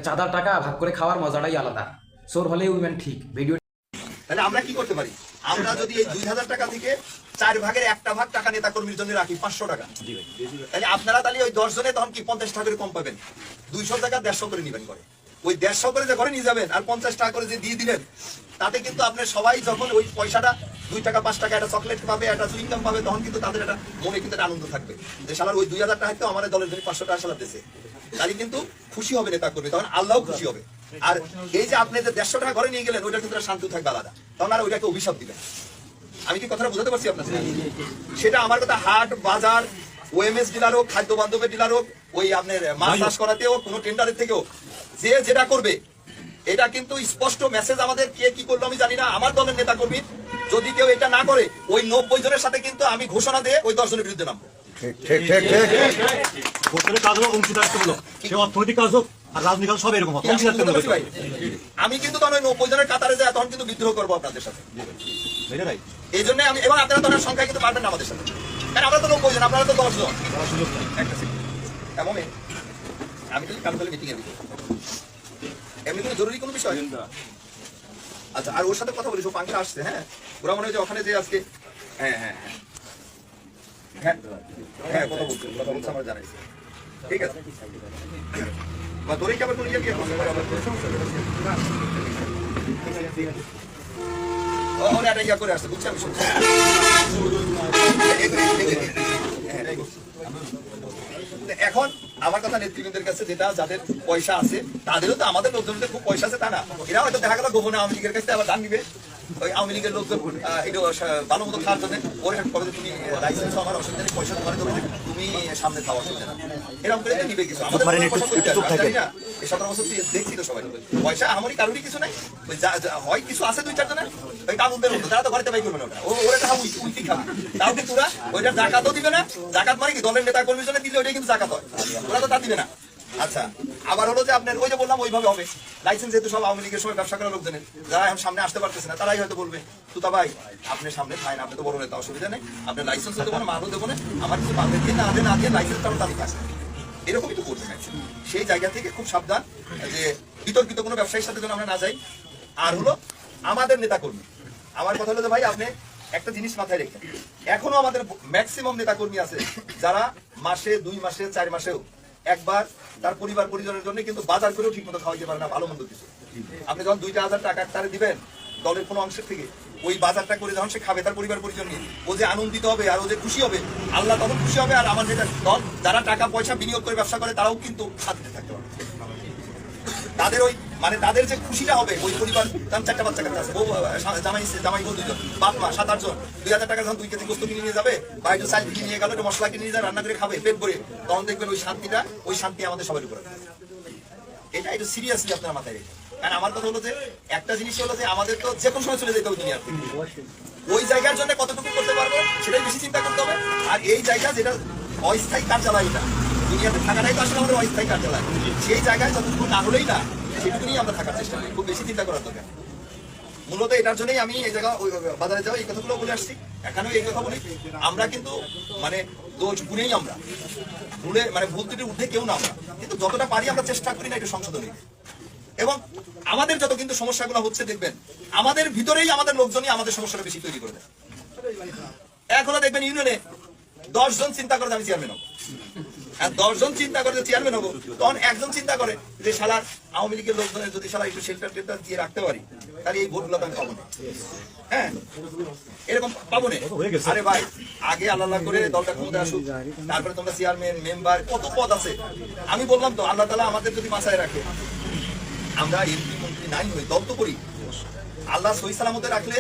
চাঁদার টাকা ভাগ করে খাওয়ার মজাটাই আলাদা। চোর হলে উইমেন ঠিক ভিডিও। তাহলে আমরা কি করতে পারি? আমরা যদি এই 2000 টাকা থেকে 4 ভাগের 1টা ভাগ টাকা নেতা কর্মীর জন্য রাখি 500 টাকা, তাহলে আপনারা তাহলে ওই 10 জনে তখন কি 50 টাকা করে কম পাবেন? 200 টাকা 150 করে নিবেন করে, ওই 150 করে যে ঘরে নিয়ে যাবেন আর 50 টাকা করে যে দিয়ে দিলেন, তাতে কিন্তু আপনার সবাই যখন ওই পয়সাটা 2 টাকা 5 টাকা একটা চকলেট পাবে, একটা চুইংগাম পাবে, তখন কিন্তু তাদের একটা মনে কিন্তু একটা আনন্দ থাকবে যে শালার ওই 2000 টাকা তো আমাদের দলের জন্য 500 টাকা শালাতেছে, তাহলে কিন্তু খুশি হবে নেতা করবে, তখন আল্লাহও খুশি হবে। আর এই যে আপনি যে 150 টাকা ঘরে নিয়ে গেলেন, ওইটা কিন্তু শান্তি থাকবে আলাদা, তখন আর ওইটাকে অভিশাপ দিবেন। আমি কি কথাটা বুঝাতে পারছি আপনার? সেটা আমার কথা হাট বাজার, ওএমএস ডিলার হোক, খাদ্য বান্ধবের ডিলার হোক, ওই আপনার মাছ চাষ করাতে হোক, কোনো টেন্ডারের থেকেও যে যেটা করবে, এটা কিন্তু স্পষ্ট মেসেজ আমাদের। কে কি করলো আমি জানি না, আমার দলের নেতা কর্মী যদি কেউ এটা না করে, ওই 90 জনের সাথে কিন্তু আমি ঘোষণা দিয়ে ওই 10 জনের বিরুদ্ধে নামবো। আমি কিন্তু তখন ওই 90 জনের কাতারে যায়, তখন কিন্তু বিদ্রোহ করবো আপনাদের সাথে। এই জন্য আমি, এবং আপনারা তখন সংখ্যা কিন্তু পারবেন না আমাদের সাথে, কারণ আমরা তো 90 জন, আপনারা তো 10 জন। এমন আমি তো কালকে মিটিং এর ভিতরে এমনি কোনো জরুরি কোনো বিষয়। আচ্ছা, আর ওর সাথে কথা বলি, সব পাংশা আসছে। হ্যাঁ, ওরা মনে হয় যে ওখানে যে আজকে হ্যাঁ হ্যাঁ হ্যাঁ হ্যাঁ কথা বলছে আমার জানাইছে। ঠিক আছে, বা তোরে কি আবার কোনো ইয়ে কি করতে পারে আবার ওরা এটা ইয়া করে আসছে, বুঝছি আমি শুনছি। এখন আমার কথা নেতৃবৃন্দের কাছে, যেটা যাদের পয়সা আছে, তাদেরও তো আমাদের লোকজনদের খুব পয়সা আছে তা না, এরা হয়তো দেখা গেল গোপনে আওয়ামী লীগের কাছে আবার দান নিবে। ওই আওয়ামী লীগের লোকজন একটু ভালো মতো খাওয়ার জন্য ওর করে, তুমি লাইসেন্স আমার অসুবিধা নেই, পয়সা তোমার দেবে, তুমি সামনে খাওয়া অসুবিধা না, এরকম করে নিবে কিছু। আমাদের 17 বছর দেখছি তো সবাই পয়সা আমারই কারোরই কিছু নাই, ওই হয় কিছু আছে 2-4 জনের ওই কাবুলদের মতো, তারা তো ঘরে বাই করবে না, ওরা একটা উল্টি খাবে, তাও কিন্তু ওরা ওইটা জাকাতও দিবে না। জাকাত মানে কি দলের নেতা কর্মীর জন্য দিলে ওইটাই কিন্তু জাকাত হয়, ওরা তো তা দিবে না। আচ্ছা, আবার হলো যে আপনার ওই যে বললাম ওইভাবে হবে লাইসেন্স, যেহেতু সব আওয়ামী লীগের সময় ব্যবসা করার লোকজনের, যারা এখন সামনে আসতে পারতেছে না, তারাই হয়তো বলবে তুতা ভাই আপনি সামনে খায় না, আপনি তো বড় নেতা, অসুবিধা নেই, আপনি লাইসেন্সও দেবো না, মালও দেবো না, আমার কিছু পাবে দিয়ে না দিয়ে লাইসেন্সটা তাদের কাছে, এরকমই তো করতে চাইছে। সেই জায়গা থেকে খুব সাবধান যে বিতর্কিত কোনো ব্যবসায়ীর সাথে যেন আমরা না যাই। আর হলো আমাদের নেতা কর্মী, আমার কথা হলো যে ভাই আপনি একটা জিনিস মাথায় রেখেন, এখনো আমাদের ম্যাক্সিমাম নেতা কর্মী আছে যারা মাসে 2 মাসে 4 মাসেও একবার তার পরিবার পরিজনের জন্য কিন্তু বাজার করেও ঠিক মতো খাওয়াইতে পারে না ভালো মন্দ কিছু। আপনি যখন 2,000 টাকা তারে দিবেন দলের কোনো অংশের থেকে, ওই বাজারটা করে যখন সে খাবে তার পরিবার পরিজন নিয়ে, ও যে আনন্দিত হবে আর ও যে খুশি হবে, আল্লাহ তখন খুশি হবে। আর আমার যেটা দল যারা টাকা পয়সা বিনিয়োগ করে ব্যবসা করে, তারাও কিন্তু শান্তিতে থাকতে পারবে। তাদের ওই মানে তাদের যে খুশিটা হবে, ওই পরিবার তার 4টা বাচ্চা কাছে আছে, জামাই বউ 2 জন, বাপ মা 7-8 জন, 2,000 টাকা যখন 2 কেজি গোস্ত কিনে নিয়ে যাবে, বা একটু চাল কিনে নিয়ে গেল, একটু মশলা কিনে নিয়ে যায়, রান্না করে খাবে পেট ভরে, তখন দেখবেন ওই শান্তিটা, ওই শান্তি আমাদের সবার উপরে। এটা একটু সিরিয়াসলি আপনার মাথায় রেখে, কারণ আমার কথা হলো যে একটা জিনিস হলো যে আমাদের তো যে কোনো সময় চলে যেতে হবে দুনিয়ার থেকে, ওই জায়গার জন্য কতটুকু করতে পারবো সেটাই বেশি চিন্তা করতে হবে। আর এই জায়গা যেটা অস্থায়ী কার্যালয়, এটা দুনিয়াতে থাকাটাই তো আসলে আমাদের অস্থায়ী কার্যালয়, সেই জায়গায় যতটুকু না হলেই না, সেটুকু নিয়ে আমরা থাকার চেষ্টা করি, খুব বেশি চিন্তা করার দরকার। মূলত এটার জন্যই আমি এই জায়গা বাজারে যাওয়া এই কথাগুলো বলে আসছি, এখানেও এই কথা বলি। আমরা কিন্তু মানে দোষ গুণেই আমরা ভুলে, মানে ভুল ত্রুটির ঊর্ধ্বে কেউ না, আমরা কিন্তু যতটা পারি আমরা চেষ্টা করি না একটু সংশোধনী। এবং আমাদের যত কিন্তু সমস্যাগুলো হচ্ছে দেখবেন আমাদের ভিতরেই আমাদের লোকজনই আমাদের সমস্যাটা বেশি তৈরি করে দেয়। এখনো দেখবেন ইউনিয়নে 10 জন চিন্তা করে আমি চেয়ারম্যান হবো, আর 10 জন চিন্তা করে যে চেয়ারম্যান হবো, তখন একজন চিন্তা করে যে শালার আওয়ামী লীগের লোকজনের যদি শালা একটু শেল্টার টেল্টার দিয়ে রাখতে পারি, তাহলে এই ভোটগুলো তো আমি পাবো না। হ্যাঁ, এরকম পাবো না। আরে ভাই আগে আল্লাহ করে দলটা ক্ষমতা আসুক, তারপরে তোমরা চেয়ারম্যান মেম্বার কত পদ আছে। আমি বললাম তো আল্লাহ তাআলা আমাদের যদি মাথায় রাখে, আমরা এমপি মন্ত্রী নাই হই, দল তো করি, আল্লাহ সহি সালামতে রাখলে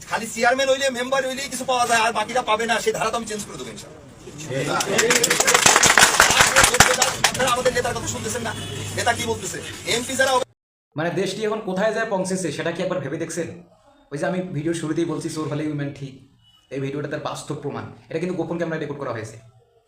খালি চেয়ারম্যান হইলে মেম্বার হইলেই কিছু পাওয়া যায়, আর বাকিরা পাবে না, সেই ধারা তো আমি চেঞ্জ করে দেবো ইনশাআল্লাহ। আপনারা আমাদের নেতার কথা শুনতেছেন না, নেতা কি বলতেছে, এমপি যারা মানে দেশটি এখন কোথায় যায় পৌঁছেছে সেটা কি একবার ভেবে দেখছেন? ওই যে আমি ভিডিওর শুরুতেই বলছি চোর হলে উইমেন ঠিক, এই ভিডিওটা তার বাস্তব প্রমাণ। এটা কিন্তু গোপন ক্যামেরায় রেকর্ড করা হয়েছে।